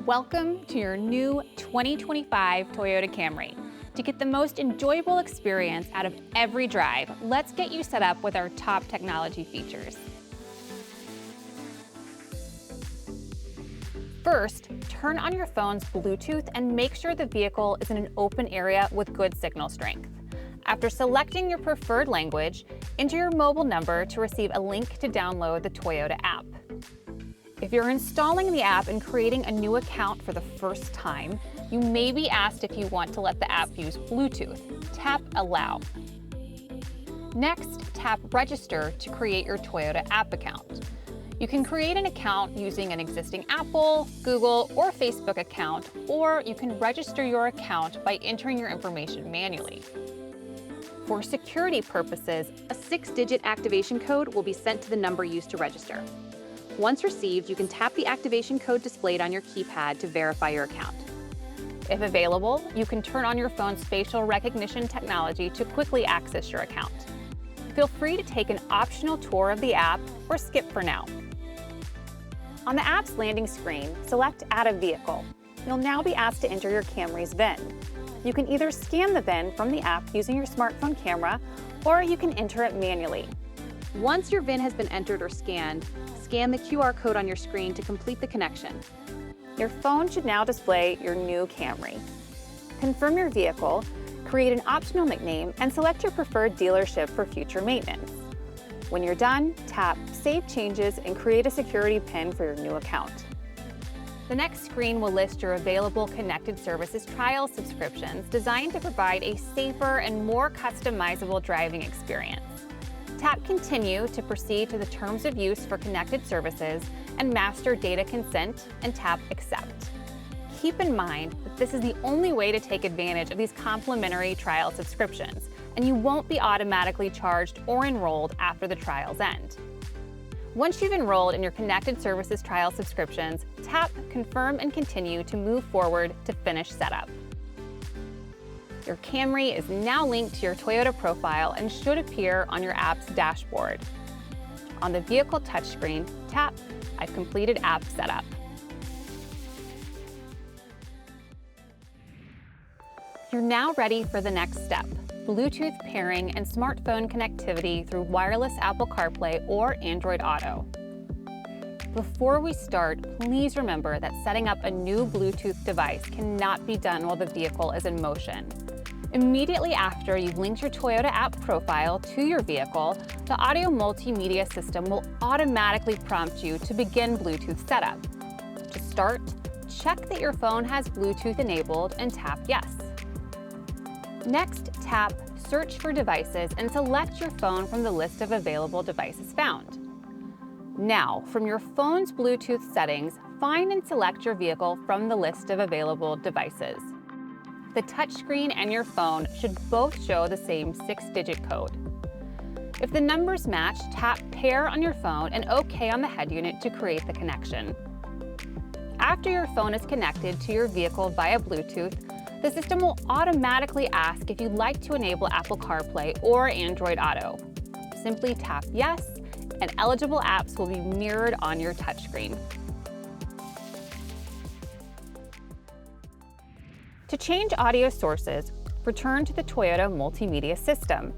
Welcome to your new 2025 Toyota Camry. To get the most enjoyable experience out of every drive, let's get you set up with our top technology features. First, turn on your phone's Bluetooth and make sure the vehicle is in an open area with good signal strength. After selecting your preferred language, enter your mobile number to receive a link to download the Toyota app. If you're installing the app and creating a new account for the first time, you may be asked if you want to let the app use Bluetooth. Tap Allow. Next, tap Register to create your Toyota app account. You can create an account using an existing Apple, Google, or Facebook account, or you can register your account by entering your information manually. For security purposes, a 6-digit activation code will be sent to the number used to register. Once received, you can tap the activation code displayed on your keypad to verify your account. If available, you can turn on your phone's facial recognition technology to quickly access your account. Feel free to take an optional tour of the app or skip for now. On the app's landing screen, select Add a Vehicle. You'll now be asked to enter your Camry's VIN. You can either scan the VIN from the app using your smartphone camera, or you can enter it manually. Once your VIN has been entered or scanned, scan the QR code on your screen to complete the connection. Your phone should now display your new Camry. Confirm your vehicle, create an optional nickname, and select your preferred dealership for future maintenance. When you're done, tap Save Changes and create a security PIN for your new account. The next screen will list your available connected services trial subscriptions designed to provide a safer and more customizable driving experience. Tap Continue to proceed to the terms of use for connected services and master data consent, and tap Accept. Keep in mind that this is the only way to take advantage of these complimentary trial subscriptions, and you won't be automatically charged or enrolled after the trials end. Once you've enrolled in your connected services trial subscriptions, tap Confirm and Continue to move forward to finish setup. Your Camry is now linked to your Toyota profile and should appear on your app's dashboard. On the vehicle touchscreen, tap I've completed app setup. You're now ready for the next step: Bluetooth pairing and smartphone connectivity through wireless Apple CarPlay or Android Auto. Before we start, please remember that setting up a new Bluetooth device cannot be done while the vehicle is in motion. Immediately after you've linked your Toyota app profile to your vehicle, the audio multimedia system will automatically prompt you to begin Bluetooth setup. To start, check that your phone has Bluetooth enabled and tap Yes. Next, tap Search for Devices and select your phone from the list of available devices found. Now, from your phone's Bluetooth settings, find and select your vehicle from the list of available devices. The touchscreen and your phone should both show the same 6-digit code. If the numbers match, tap Pair on your phone and OK on the head unit to create the connection. After your phone is connected to your vehicle via Bluetooth, the system will automatically ask if you'd like to enable Apple CarPlay or Android Auto. Simply tap Yes, and eligible apps will be mirrored on your touchscreen. To change audio sources, return to the Toyota multimedia system.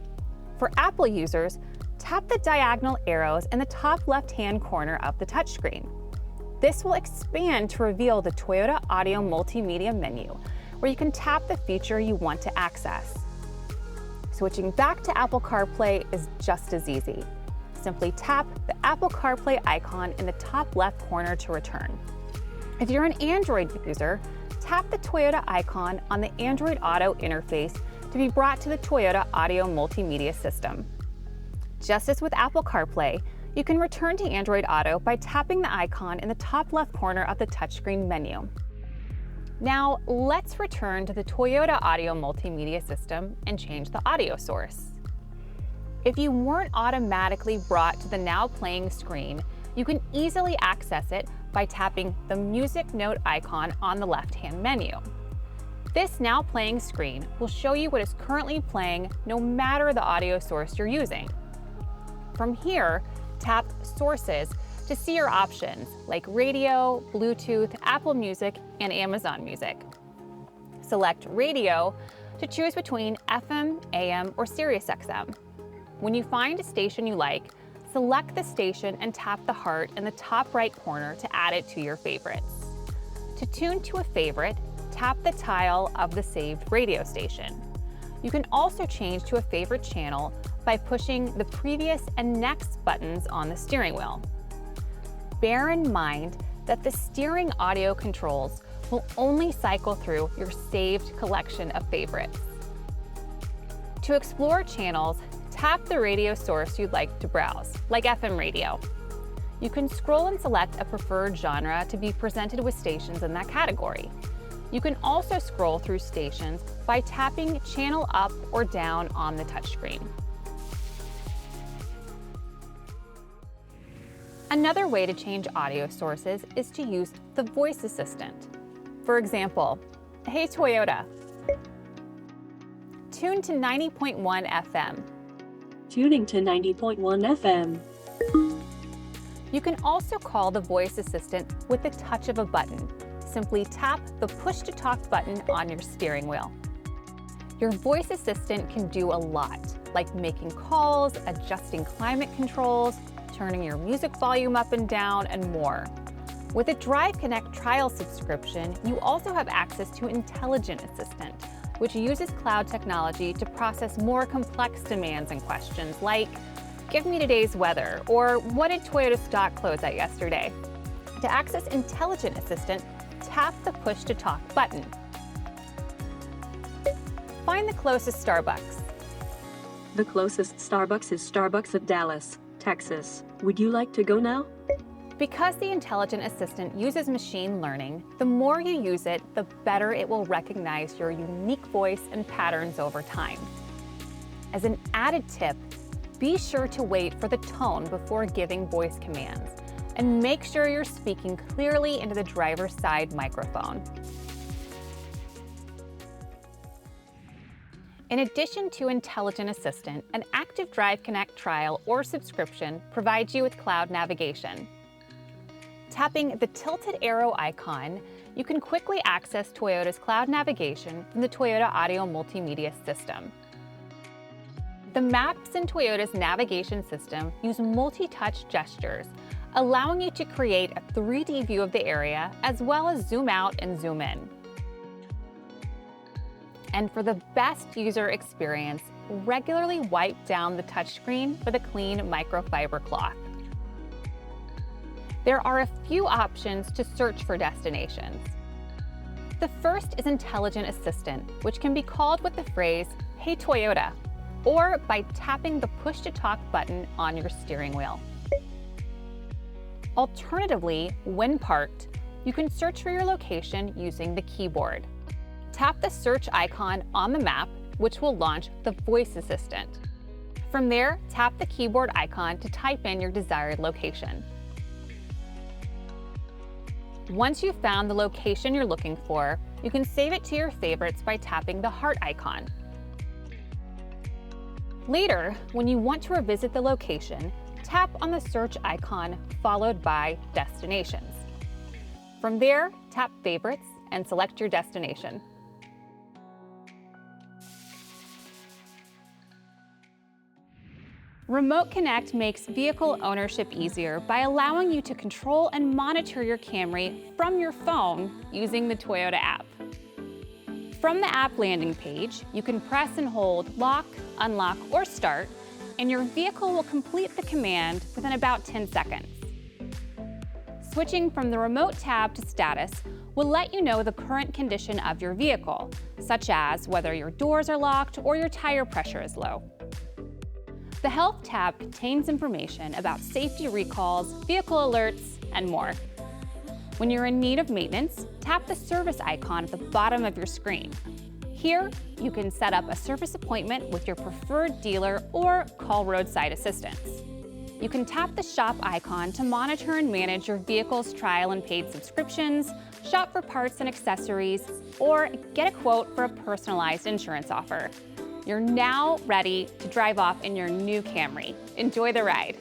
For Apple users, tap the diagonal arrows in the top left-hand corner of the touchscreen. This will expand to reveal the Toyota Audio Multimedia menu, where you can tap the feature you want to access. Switching back to Apple CarPlay is just as easy. Simply tap the Apple CarPlay icon in the top left corner to return. If you're an Android user, tap the Toyota icon on the Android Auto interface to be brought to the Toyota Audio Multimedia system. Just as with Apple CarPlay, you can return to Android Auto by tapping the icon in the top left corner of the touchscreen menu. Now, let's return to the Toyota Audio Multimedia system and change the audio source. If you weren't automatically brought to the now playing screen, you can easily access it by tapping the music note icon on the left-hand menu. This now playing screen will show you what is currently playing no matter the audio source you're using. From here, tap Sources to see your options like radio, Bluetooth, Apple Music, and Amazon Music. Select Radio to choose between FM, AM, or Sirius XM. When you find a station you like, select the station and tap the heart in the top right corner to add it to your favorites. To tune to a favorite, tap the tile of the saved radio station. You can also change to a favorite channel by pushing the previous and next buttons on the steering wheel. Bear in mind that the steering audio controls will only cycle through your saved collection of favorites. To explore channels, tap the radio source you'd like to browse, like FM radio. You can scroll and select a preferred genre to be presented with stations in that category. You can also scroll through stations by tapping channel up or down on the touchscreen. Another way to change audio sources is to use the voice assistant. For example, "Hey Toyota, tune to 90.1 FM. Tuning to 90.1 FM. You can also call the voice assistant with the touch of a button. Simply tap the push-to-talk button on your steering wheel. Your voice assistant can do a lot, like making calls, adjusting climate controls, turning your music volume up and down, and more. With a Drive Connect trial subscription, you also have access to Intelligent Assistant, which uses cloud technology to process more complex demands and questions like, "Give me today's weather," or "What did Toyota stock close at yesterday?" To access Intelligent Assistant, tap the push-to-talk button. Find the closest Starbucks. The closest Starbucks is Starbucks of Dallas, Texas. Would you like to go now? Because the Intelligent Assistant uses machine learning, the more you use it, the better it will recognize your unique voice and patterns over time. As an added tip, be sure to wait for the tone before giving voice commands, and make sure you're speaking clearly into the driver's side microphone. In addition to Intelligent Assistant, an active Drive Connect trial or subscription provides you with cloud navigation. Tapping the tilted arrow icon, you can quickly access Toyota's cloud navigation from the Toyota Audio Multimedia System. The maps in Toyota's navigation system use multi-touch gestures, allowing you to create a 3D view of the area as well as zoom out and zoom in. And for the best user experience, regularly wipe down the touchscreen with a clean microfiber cloth. There are a few options to search for destinations. The first is Intelligent Assistant, which can be called with the phrase, "Hey Toyota," or by tapping the push-to-talk button on your steering wheel. Alternatively, when parked, you can search for your location using the keyboard. Tap the search icon on the map, which will launch the voice assistant. From there, tap the keyboard icon to type in your desired location. Once you've found the location you're looking for, you can save it to your favorites by tapping the heart icon. Later, when you want to revisit the location, tap on the search icon followed by Destinations. From there, tap Favorites and select your destination. Remote Connect makes vehicle ownership easier by allowing you to control and monitor your Camry from your phone using the Toyota app. From the app landing page, you can press and hold lock, unlock, or start, and your vehicle will complete the command within about 10 seconds. Switching from the remote tab to status will let you know the current condition of your vehicle, such as whether your doors are locked or your tire pressure is low. The Health tab contains information about safety recalls, vehicle alerts, and more. When you're in need of maintenance, tap the service icon at the bottom of your screen. Here, you can set up a service appointment with your preferred dealer or call roadside assistance. You can tap the shop icon to monitor and manage your vehicle's trial and paid subscriptions, shop for parts and accessories, or get a quote for a personalized insurance offer. You're now ready to drive off in your new Camry. Enjoy the ride.